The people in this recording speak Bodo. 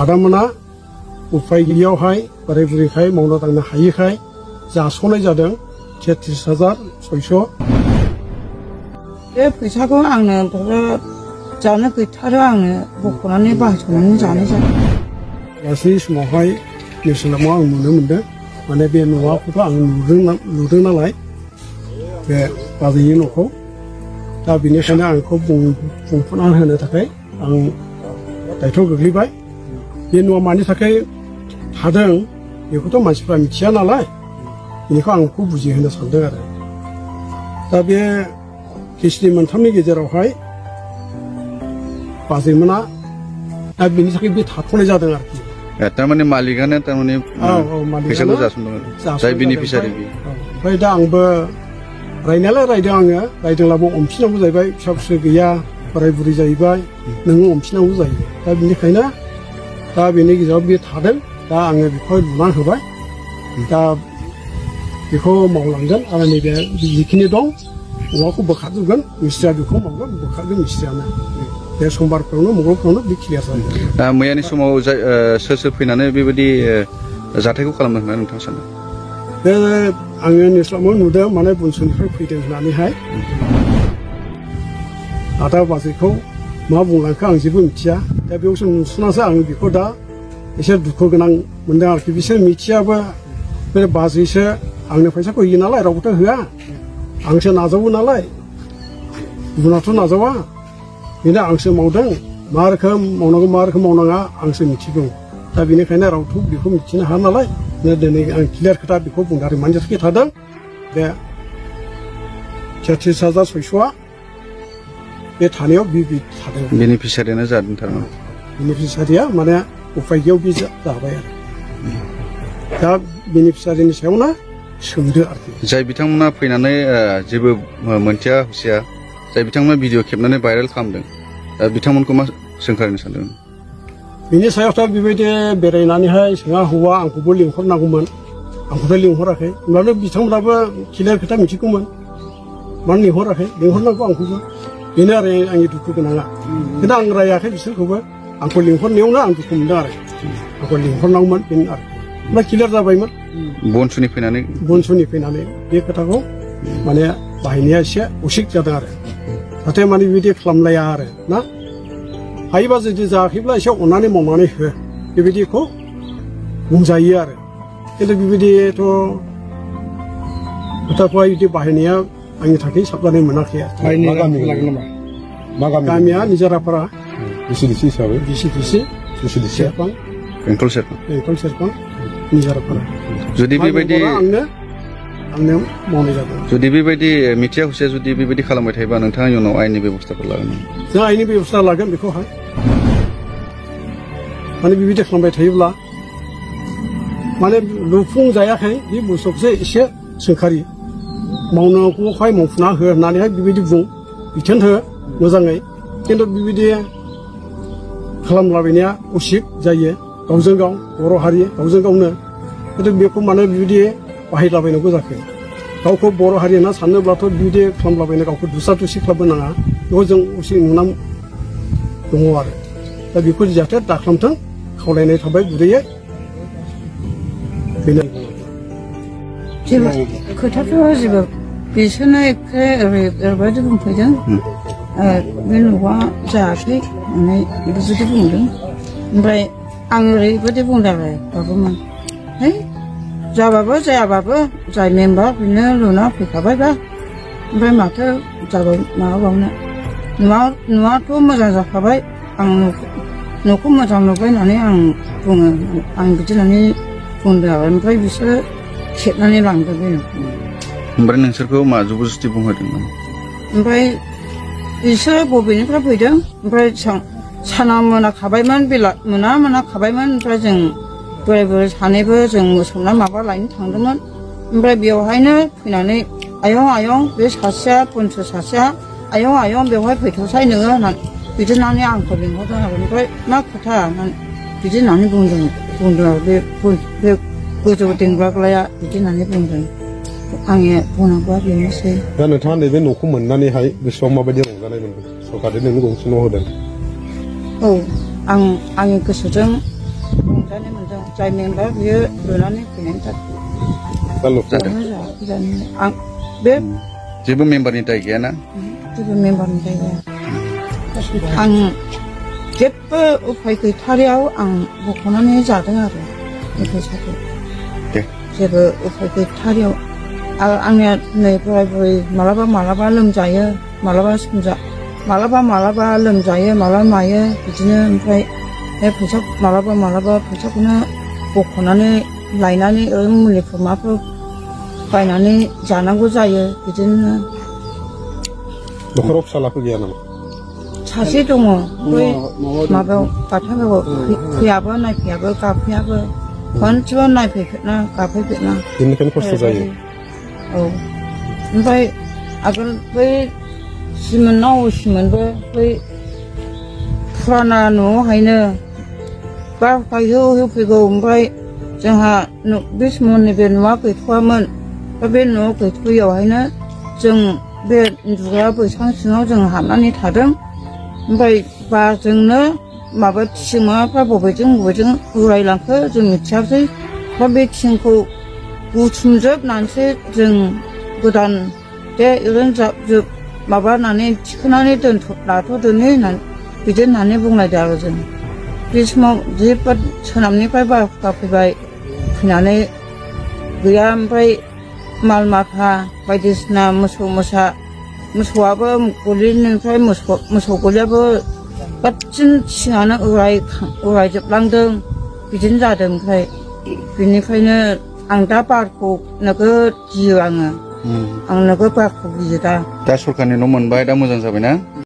आदामोना उफाय गैयियावहाय बोराय बुरैखाय मावना दांनो हायिखाय जास'नाय जादों 33,600। बे फैसाखौ आंनो जानो गैथारो आंनो बख'नानै बाहायथ'नानै जानाय जादों। गासै समावहाय नेसनाव आं नुनो मोनदों माने बे न'खौथ' आं नुदों नालाय बे बाजैनि न'खौ दा बेनिखायनो आंखौ बुंफुरना होनो थाखाय आं दायथ' गोग्लैबाय। बे न'आ मानि थाखाय थादों बेखौथ' मानसिफ्रा मिथिया नालाय बेनिखौ आं बेखौ बुजिहोनो सानदों आरो। दा बे केसनि मोनथामनि गेजेरावहाय बाजैमोना दा बेनि थाखाय बे थाथ'नाय जादों आरोखि। तारमाने मालिकानो तारमाने फैसाखौ जासनदों जाय बेनिफिसारि। ओमफ्राय दा आंबो रायनायालाय रायदों आङो रायदोंब्लाबो अनफिननांगौ जाहैबाय फिसा फिसौ गैया बोराय बुरै जाहैबाय नोङो अनफिननांगौ जायो। दा बेनिखायनो दा बेनि गेजेराव बे थादों दा आङो बेखौ लुना होबाय दा बेखौ मावलांगोन आरो नैबे जिखिनि दं औवाखौ बोखारजोबगोन मिस्ट्रिया बेखौ मावगोन बोखारगोन मिस्ट्रियानो बे समबारफ्रावनो मंगलफ्रावनो बे क्लियार जागोन। दा मैयानि समाव सोर फैनानै बेबायदि जाथायखौ खालामदों होनना नोंथाङा सानो? बे आङो निस्लामाव नुदों माने बुनसुनिफ्राय फैदों होननानैहाय आदा बाजैखौ मा बुंलांखो आं जेबो मिथिया। दा बेयावसो नुसुनासो आं बेखौ दा एसे दुखु गोनां मोनदों आरोखि। बिसोर मिथियाबो बे बाजैसो आंनो फैसाखौ होयो नालाय रावबोथ' होआ आंसो नाजावो नालाय गुबुनाथ' नाजावा बेनो आंसो मावदों मा रोखोम मावनांगौ मा रोखोम मावनाङा आंसो मिथिगौ। दा बेनिखायनो रावथ' बेखौ मिथिनो हाया नालाय दिनै आं क्लियार खोथा बेखौ बुंदों आरो मानि थाखाय थादों बे 33,600 बे थानायाव बे थादों। बेनिफिसारियानो जादों थारमाने बेनिफिसारिया माने उफाय गैयाव बे जाबाय आरो। दा बेनिफिसारिनि सायावनो सोंदो आरोखि। जाय बिथांमोना फैनानै जेबो मोनथिया हुसिया जाय बिथांमोना भिडिअ खेबनानै भाइरेल खालामदों बिथांमोनखौ मा सोंखारिनो सानदों? बिनि सायावथ' बेबायदि बेरायनानैहाय सोङा हौवा आंखौबो लिंहरनांगौमोन आंखौथ' लिंहराखै होमब्लानो बिथांमोनाबो क्लियार खोथा मिथिगौमोन मानो लिंहराखै लिंहरनांगौ आंखौबो बेनो आरो आंनि दुखु गोनाङा। खिन्थु आं रायाखै बिसोरखौबो आंखौ लिंहरनायावनो आं दुखु मोनदों आरो आंखौ लिंहरनांगौमोन बेनो आरो ओमफ्राय क्लियार जाबायमोन। बनसुनि फैनानै बे खोथाखौ माने बाहायनाया एसे उसित जादों आरो जाहाथे माने बेबायदि खालामलाया आरो ना हायोबा जुदि जायाखैब्ला एसे अननानै मावनानै हो बेबायदिखौ बुंजायो आरो। खिन्थु बेबायदिथ' खोथाखौहाय बिदि बाहायनाया आंनि थाखाय साबजानाय मोनाखै आरो। गामिया निजारापारा डिसि सेरफां बेंटल सेरफां निजारापारा। जुदि बेबायदि आंनो मावनाय जादों। जुदि बेबायदि मिथिया हुसिया जुदि बेबायदि खालामबाय थायोबा नोंथाङा इयुनाव आयेननि बेबस्थाफोर लागोन? जों आयेननि बेबस्था लागोन बेखौहाय माने बेबायदि खालामबाय थायोब्ला माने लुफुंजायाखै बे बुस्थुखौसो एसे सोंखारि मावनांगौखाय मावफुंना हो होननानैहाय बेबायदि बुं बिथोन हो मोजाङै। खिन्थु बेबायदि खालामलाबायनाया उसित जायो गावजों गाव बर' हारि गावजों गावनो। खिन्थु बेखौ माने बेबायदि बाहायलाबायनांगौ जाखो गावखौ बर' हारि होनना सानोब्लाथ' बिदि खालामलाबायनो गावखौ दुस्रा दुस्रि खालामनो नाङा बेखौ जों उसित नुना दङ आरो। दा बेखौ जाहाथे दाखालामथों खावलायनाय थाबाय गुरैयै बेनो। जेबो खोथाथ' जेबो बिसोरनो ओरैबायदि बुंफैदों बे न'आ जायाखै होननानै बिदि बुंदों। ओमफ्राय आं ओरैबायदि बुंदों आरो बाबुमोन है जाबाबो जायाबाबो जाय मेम्बार बेनो लुना फैखाबायबा ओमफ्राय माथो जाबाय माबाबावनो न'आथ' मोजां जाखाबाय आं न'खौ मोजां नुबाय होननानै आं बुङो आं बिदि होननानै बुंदों आरो। ओमफ्राय बिसोरो खेबनानै लांदों बे न'खौ। ओमफ्राय नोंसोरखौ मा जबरदस्ति बुंहोदोंमोन? ओमफ्राय बिसोरो बबेनिफ्राय फैदों ओमफ्राय साना मोनाखाबायमोन बेला मोनाखाबायमोन। ओमफ्राय जों बोराय बुरै सानैबो जों मोसौना माबा लायनो थांदोंमोन। ओमफ्राय बेवहायनो फैनानै आयं बे सासेया बनसु सासेया आयं बेवहाय फैथ'साय नोङो होननानै बिदि होननानै आंखौ लिंहरदों आरो। ओमफ्राय मा खोथा बिदि होननानै बुंदों आरो बे गोजौ देंग्लाग्लाया बिदि होननानै बुंदों। आंनि बुंनांगौआ बेनोसै। दा नोंथाङा नैबे न'खौ मोननानैहाय गोसोआव माबायदि रंजानाय मोनदों? सरकारा नोंनो गंसे न' होदों। औ आंनि गोसोजों रंजानाय मोनदों जाय मेंबा बियो लुनानै फैनायनि थाखाय दा लुखौ आं बे जेबो मेम्बारनि दाय गैयाना जेबो मेम्बारनि दाय गैया आं जेबो उफाय गैथारियाव आं बख'नानै जादों आरो बे फैसाखौ जेबो उफाय गैथारियाव आरो आंनिया नै बोराय बुरै मालाबा लोमजायो मालाबा लोमजायो मालाबा मायो बिदिनो ओमफ्राय बे फैसा मालाबा फैसाखौनो बख'नानै लायनानै मुलिफोर माफोर बायनानै जानांगौ जायो बिदिनो न'खराव फिसालाफोर गैया नामा सासे दङ बै माबायाव बाथाबाव फैयाबो नायफैयाबो गाबफैयाबो खनसेबो नायफैफेरना गाबफैफेरना बेनिखायनो खस्थ' जायो औ ओमफ्राय आगोल बै सिमोनना असिमोनबो बै फुराना न'आवहायनो बारहुंखा होफैगौ ओमफ्राय जोंहा बे समाव नैबे न'आ गैथ'वामोन बे न'आव गैथ'यैयावहायनो जों बे उन्दुग्रा बैसां सिङाव जों हाबनानै थादों ओमफ्राय बारजोंनो माबा थिं माबाफ्रा बबेजों उरायलांखो जों मिथियासै दा बे थिंखौ बुथुमजोबनानैसो जों गोदान दे ओरैनो जाबजुब माबानानै थिखोनानै लाथ'दोनि होननानै बिदि होननानै बुंलायदो आरो जों बे समाव जोबोद सोनाबनिफ्राय बारहुंखा फैबाय फैनानै गैया ओमफ्राय माल माथा बायदिसिना मोसौआबो गलिनिफ्राय मोसौ गलियाबो गासिन थिङानो उरायजोबलांदों बिदिनो जादों ओमफ्राय बिनिफ्रायनो आं दा बारखौ नोगोद गियो आं नोगोद बारखौ गियो दा सरखारनि न' मोनबाय दा मोजां जाबायना